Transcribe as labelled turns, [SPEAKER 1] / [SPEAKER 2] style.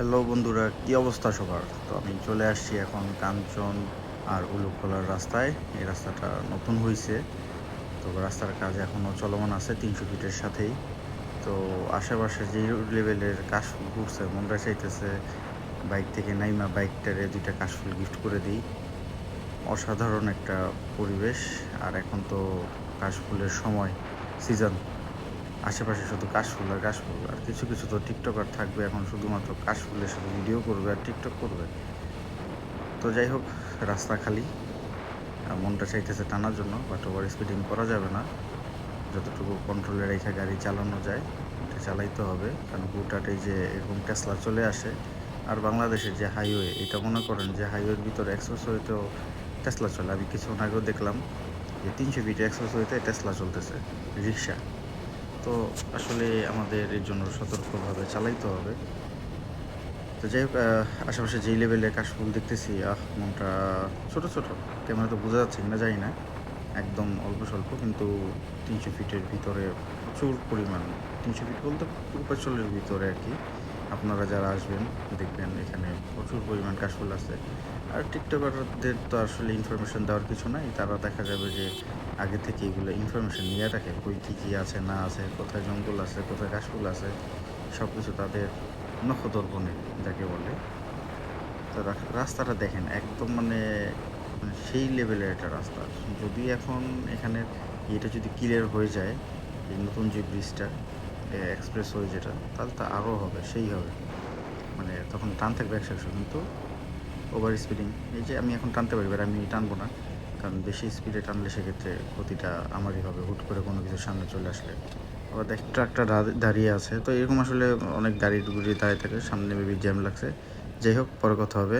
[SPEAKER 1] Hello বন্ধুরা, কি অবস্থা সবার? তো আমি চলে আসছি এখন কাঞ্চন আর উলুখোলার রাস্তায়। এই রাস্তাটা নতুন হয়েছে, তো রাস্তার কাজ এখনও চলমান আছে 300 ফিটের সাথেই। তো আশেপাশে যে লেভেলের কাশফুল ফুটছে, মনটা চাইতেছে বাইক থেকে নাইমা বাইকটারে 2টা কাশফুল গিফট করে দিই। অসাধারণ একটা পরিবেশ। আর এখন তো কাশফুলের সময়, সিজন, আশেপাশে শুধু কাশফুল আর কাশফুল। আর কিছু কিছু তো টিকটকার থাকবে এখন শুধুমাত্র কাশফুলের সাথে ভিডিও করবে আর টিকটক করবে। তো যাই হোক, রাস্তা খালি, মনটা চাইতেছে টানার জন্য, বাট ওভার স্পিডিং করা যাবে না। যতটুকু কন্ট্রোলে রেখে গাড়ি চালানো যায় এটা চালাইতে হবে, কারণ হুটহাটে যে এরকম টেসলা চলে আসে। আর বাংলাদেশের যে হাইওয়ে, এটা মনে করেন যে হাইওয়ের ভিতরে এক্সপ্রেসওয়েতেও টেসলা চলে। আমি কিছুক্ষণ আগেও দেখলাম যে 300 ফিটে এক্সপ্রেসওয়েতে টেসলা চলতেছে, রিক্সা। তো আসলে আমাদের এর জন্য সতর্কভাবে চালাইতে হবে। তো যাই হোক, আশেপাশে যেই লেভেলে কাশফুল দেখতেছি, মনটা ছোট ছোট, ক্যামেরা তো বোঝা যাচ্ছে কিনা জানি না, একদম অল্প স্বল্প, কিন্তু 300 ফিটের ভিতরে প্রচুর পরিমাণ। 300 ফিট বলতে পূর্বাঞ্চলের ভিতরে আর কি। আপনারা যারা আসবেন দেখবেন এখানে প্রচুর পরিমাণ কাশফুল আছে। আর টিকটকারদের তো আসলে ইনফরমেশন দেওয়ার কিছু নাই, তারা দেখা যাবে যে আগে থেকে এগুলো ইনফরমেশন নিয়ে রাখে, কই কী কী আছে না আছে, কোথায় জঙ্গল আছে, কোথায় কাশফুল আছে, সব কিছু তাদের নখদর্পণে যাকে বলে। তো রাস্তাটা দেখেন একদম মানে সেই লেভেলের একটা রাস্তা। যদি এখন এখানের এটা যদি ক্লিয়ার হয়ে যায়, এই নতুন যে ব্রিজটা, এক্সপ্রেসওয়ে যেটা, তাহলে তো আরও হবে, সেই হবে। মানে তখন টান থাকবে 100, কিন্তু ওভার স্পিডিং, এই যে আমি এখন টানতে পারি, এবার আমি টানবো না, কারণ বেশি স্পিডে টানলে সেক্ষেত্রে ক্ষতিটা আমারই হবে, হুট করে কোনো কিছুর সামনে চলে আসলে। আবার দেখ ট্রাকটা দাঁড়িয়ে আছে, তো এরকম আসলে অনেক গাড়ি গুড়ি দাঁড়িয়ে থাকে, সামনে মেবি জ্যাম লাগছে। যাই হোক, পরে কথা হবে।